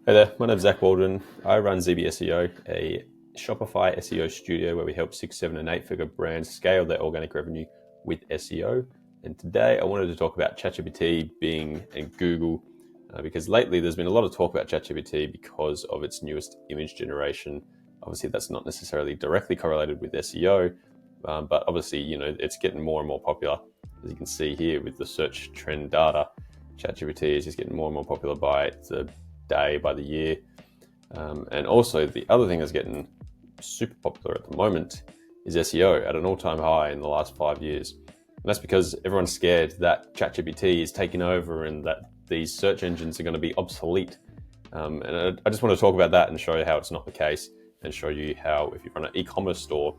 Hey there, my name's Zach Waldron. I run ZB SEO, a Shopify SEO studio where we help 6, 7, and 8-figure brands scale their organic revenue with SEO. And today I wanted to talk about ChatGPT, Bing, and Google, because lately there's been a lot of talk about ChatGPT because of its newest image generation. Obviously, that's not necessarily directly correlated with SEO, but obviously, it's getting more and more popular. As you can see here with the search trend data, ChatGPT is just getting more and more popular by the day, by the year. And also the other thing that's getting super popular at the moment is SEO at an all-time high in the last 5 years. And that's because everyone's scared that ChatGPT is taking over and that these search engines are going to be obsolete. And I just want to talk about that and show you how it's not the case, and show you how, if you run an e-commerce store,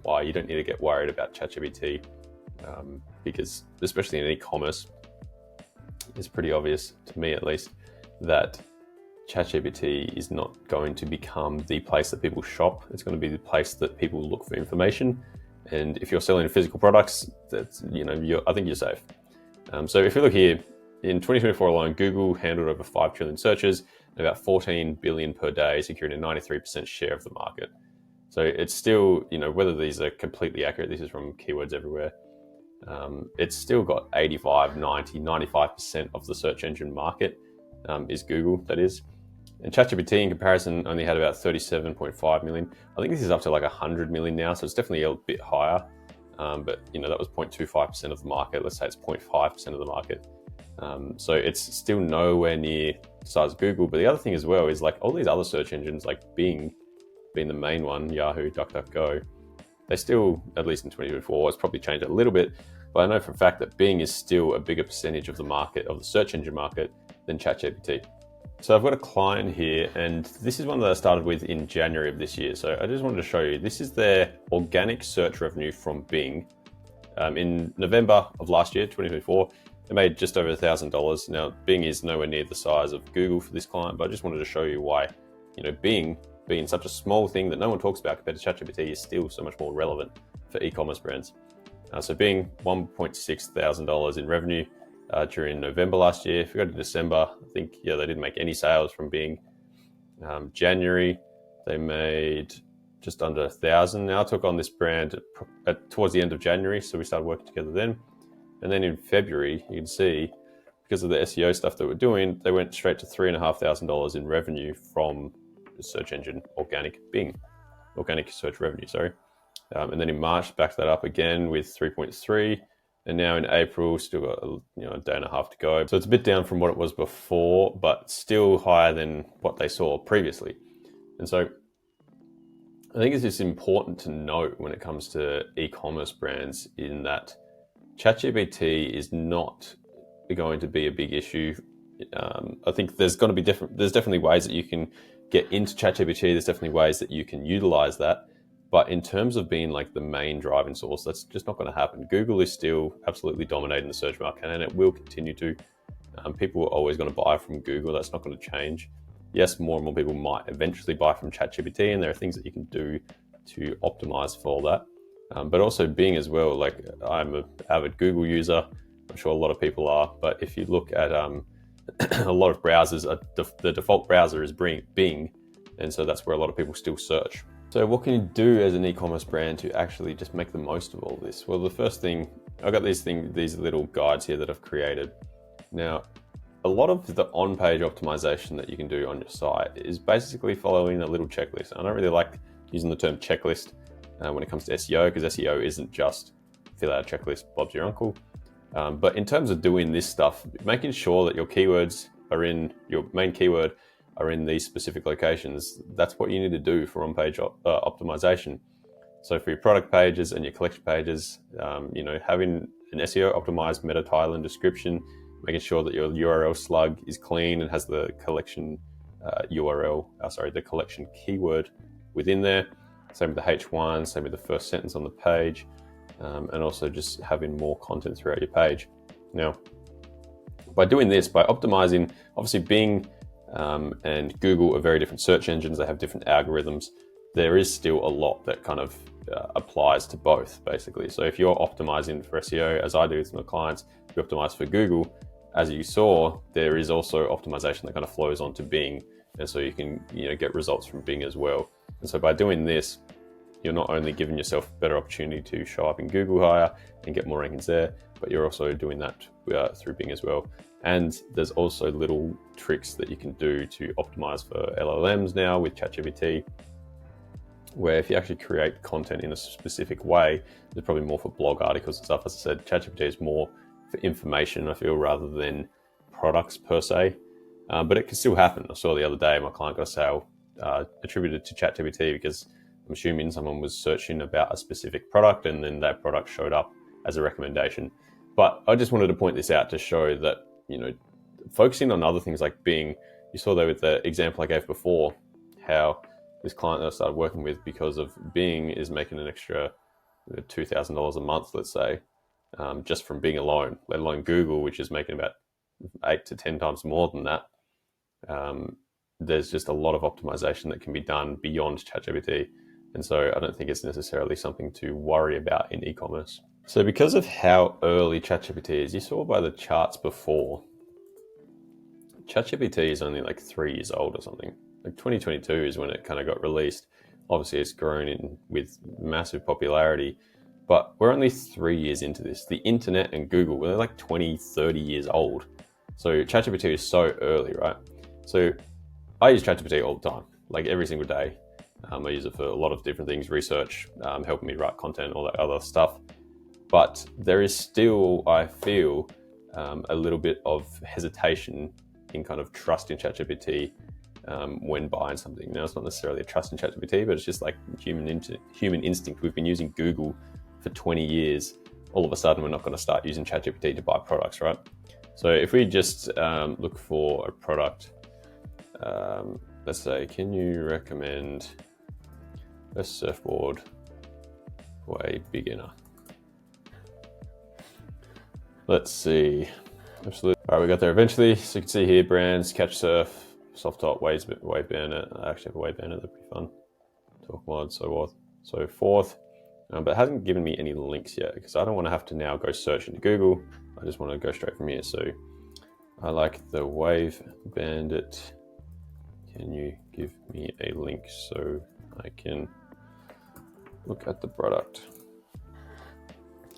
why you don't need to get worried about ChatGPT. Because especially in e-commerce, it's pretty obvious, to me at least, that ChatGPT is not going to become the place that people shop. It's going to be the place that people look for information. And if you're selling physical products, that's, I think you're safe. So if you look here, in 2024 alone, Google handled over 5 trillion searches and about 14 billion per day, securing a 93% share of the market. So it's still, whether these are completely accurate, this is from Keywords Everywhere, it's still got 85, 90, 95% of the search engine market is Google, that is. And ChatGPT in comparison only had about 37.5 million. I think this is up to like 100 million now, so it's definitely a bit higher. But that was 0.25% of the market. Let's say it's 0.5% of the market. So it's still nowhere near the size of Google. But the other thing as well is like all these other search engines, like Bing being the main one, Yahoo, DuckDuckGo, they still, at least in 2024, it's probably changed a little bit. But I know for a fact that Bing is still a bigger percentage of the market, of the search engine market, than ChatGPT. So I've got a client here, and this is one that I started with in January of this year. So I just wanted to show you, this is their organic search revenue from Bing. In November of last year, 2024, they made just over $1,000. Now, Bing is nowhere near the size of Google for this client, but I just wanted to show you why, Bing, being such a small thing that no one talks about compared to ChatGPT, is still so much more relevant for e-commerce brands. So Bing, $1,600 in revenue during November last year. If we go to December, I think, they didn't make any sales from Bing. January, they made just under 1,000. Now I took on this brand towards the end of January, so we started working together then. And then in February, you can see, because of the SEO stuff that we're doing, they went straight to $3,500 in revenue from the search engine organic search revenue, sorry. And then in March, backed that up again with 3.3. And now in April, still got a day and a half to go. So it's a bit down from what it was before, but still higher than what they saw previously. And so I think it's just important to note when it comes to e-commerce brands, in that ChatGPT is not going to be a big issue. I think there's definitely ways that you can get into ChatGPT. There's definitely ways that you can utilize that. But in terms of being like the main driving source, that's just not going to happen. Google is still absolutely dominating the search market, and it will continue to. People are always going to buy from Google. That's not going to change. Yes, more and more people might eventually buy from ChatGPT, and there are things that you can do to optimize for that. But also Bing as well. Like, I'm an avid Google user. I'm sure a lot of people are. But if you look at a lot of browsers, the default browser is Bing, and so that's where a lot of people still search. So what can you do as an e-commerce brand to actually just make the most of all this? Well, the first thing, I've got these little guides here that I've created. Now, a lot of the on-page optimization that you can do on your site is basically following a little checklist. I don't really like using the term checklist when it comes to SEO, because SEO isn't just fill out a checklist, Bob's your uncle. But in terms of doing this stuff, making sure that your keywords are in, your main keyword are in these specific locations, that's what you need to do for on-page optimization. So for your product pages and your collection pages, having an SEO optimized meta title and description, making sure that your URL slug is clean and has the collection the collection keyword within there. Same with the H1, same with the first sentence on the page, and also just having more content throughout your page. Now, by doing this, by optimizing, obviously Bing and Google are very different search engines. They have different algorithms. There is still a lot that kind of applies to both, basically. So if you're optimizing for SEO, as I do with my clients, you optimize for Google, as you saw, there is also optimization that kind of flows onto Bing and so you can get results from Bing as well. And so by doing this, you're not only giving yourself a better opportunity to show up in Google higher and get more rankings there, but you're also doing that through Bing as well. And there's also little tricks that you can do to optimize for LLMs now with ChatGPT, where if you actually create content in a specific way, there's probably more for blog articles and stuff. As I said, ChatGPT is more for information, I feel, rather than products per se. But it can still happen. I saw the other day my client got a sale attributed to ChatGPT because I'm assuming someone was searching about a specific product and then that product showed up as a recommendation. But I just wanted to point this out to show that, focusing on other things like Bing, you saw there with the example I gave before, how this client that I started working with because of Bing is making an extra $2,000 a month, let's say, just from Bing alone, let alone Google, which is making about 8 to 10 times more than that. There's just a lot of optimization that can be done beyond ChatGPT. And so I don't think it's necessarily something to worry about in e-commerce. So because of how early ChatGPT is, you saw by the charts before, ChatGPT is only like 3 years old or something. Like 2022 is when it kind of got released. Obviously it's grown in with massive popularity, but we're only 3 years into this. The internet and Google, they're like 20, 30 years old. So ChatGPT is so early, right? So I use ChatGPT all the time, like every single day. I use it for a lot of different things, research, helping me write content, all that other stuff. But there is still, I feel, a little bit of hesitation in kind of trusting ChatGPT when buying something. Now, it's not necessarily a trust in ChatGPT, but it's just like human instinct. We've been using Google for 20 years. All of a sudden, we're not going to start using ChatGPT to buy products, right? So if we just look for a product, let's say, can you recommend a surfboard for a beginner? Let's see. Absolutely. All right, we got there eventually. So you can see here, brands, Catch Surf, Soft Top, Wave Bandit. I actually have a Wave Bandit, that'd be fun. Talk Mod, so forth. But it hasn't given me any links yet because I don't want to have to now go search into Google. I just want to go straight from here. So I like the Wave Bandit. Can you give me a link so I can look at the product?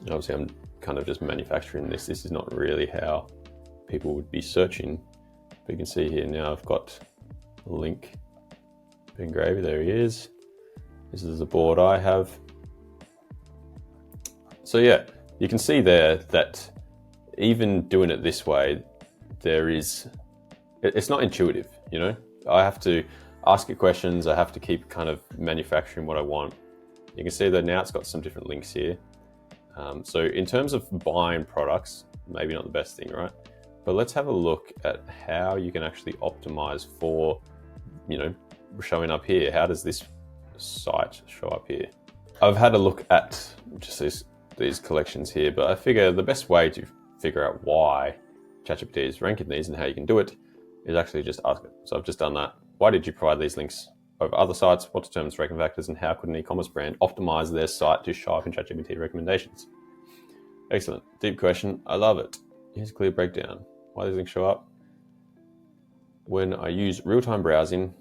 Obviously, I'm kind of just manufacturing this. This is not really how people would be searching. But you can see here now I've got a link. Ben Gravy, there he is. This is the board I have. So yeah, you can see there that even doing it this way, it's not intuitive, I have to ask it questions. I have to keep kind of manufacturing what I want. You can see that now it's got some different links here. So in terms of buying products, maybe not the best thing, right? But let's have a look at how you can actually optimize for, showing up here. How does this site show up here? I've had a look at just these collections here, but I figure the best way to figure out why ChatGPT is ranking these and how you can do it is actually just ask it. So I've just done that. Why did you provide these links over other sites? What determines ranking factors, and how could an e-commerce brand optimize their site to show up in ChatGPT recommendations? Excellent. Deep question. I love it. Here's a clear breakdown. Why these links show up. When I use real-time browsing,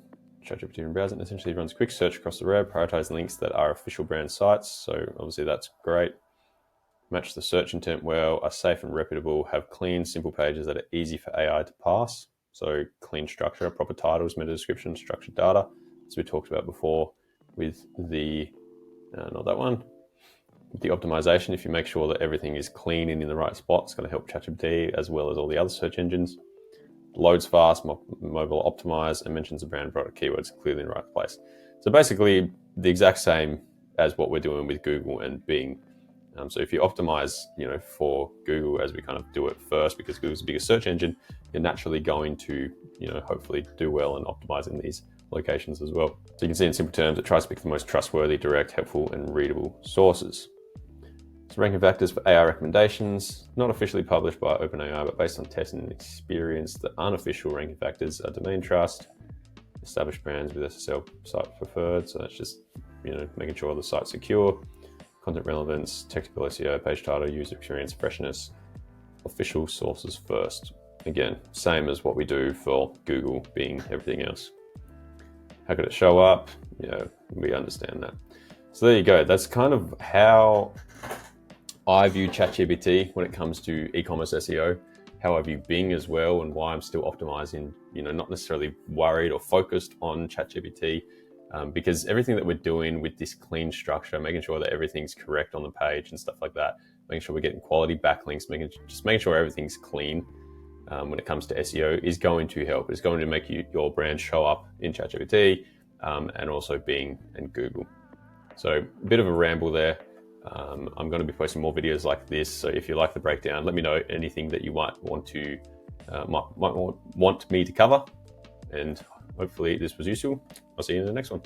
ChatGPT and browsing essentially runs quick search across the web, prioritize links that are official brand sites. So obviously that's great. Match the search intent well, are safe and reputable, have clean, simple pages that are easy for AI to parse. So clean structure, proper titles, meta description, structured data, as we talked about before with the, not that one, with the optimization. If you make sure that everything is clean and in the right spot, it's going to help ChatGPT as well as all the other search engines. Loads fast, mobile optimized, and mentions the brand product keywords clearly in the right place. So basically the exact same as what we're doing with Google and Bing. So if you optimize, for Google as we kind of do it first, because Google's the biggest search engine, you're naturally going to, hopefully do well in optimizing these locations as well. So you can see in simple terms, it tries to pick the most trustworthy, direct, helpful, and readable sources. So ranking factors for AI recommendations, not officially published by OpenAI, but based on testing and experience. The unofficial ranking factors are domain trust, established brands with SSL site preferred. So that's just, making sure the site's secure. Content relevance, technical SEO, page title, user experience, freshness, official sources first. Again, same as what we do for Google, Bing, everything else. How could it show up? We understand that. So there you go. That's kind of how I view ChatGPT when it comes to e-commerce SEO, how I view Bing as well, and why I'm still optimizing, not necessarily worried or focused on ChatGPT, because everything that we're doing with this clean structure, making sure that everything's correct on the page and stuff like that, making sure we're getting quality backlinks, making sure everything's clean when it comes to SEO is going to help. It's going to make your brand show up in ChatGPT and also Bing and Google. So a bit of a ramble there. I'm going to be posting more videos like this. So if you like the breakdown, let me know anything that you might want me to cover. And hopefully this was useful. I'll see you in the next one.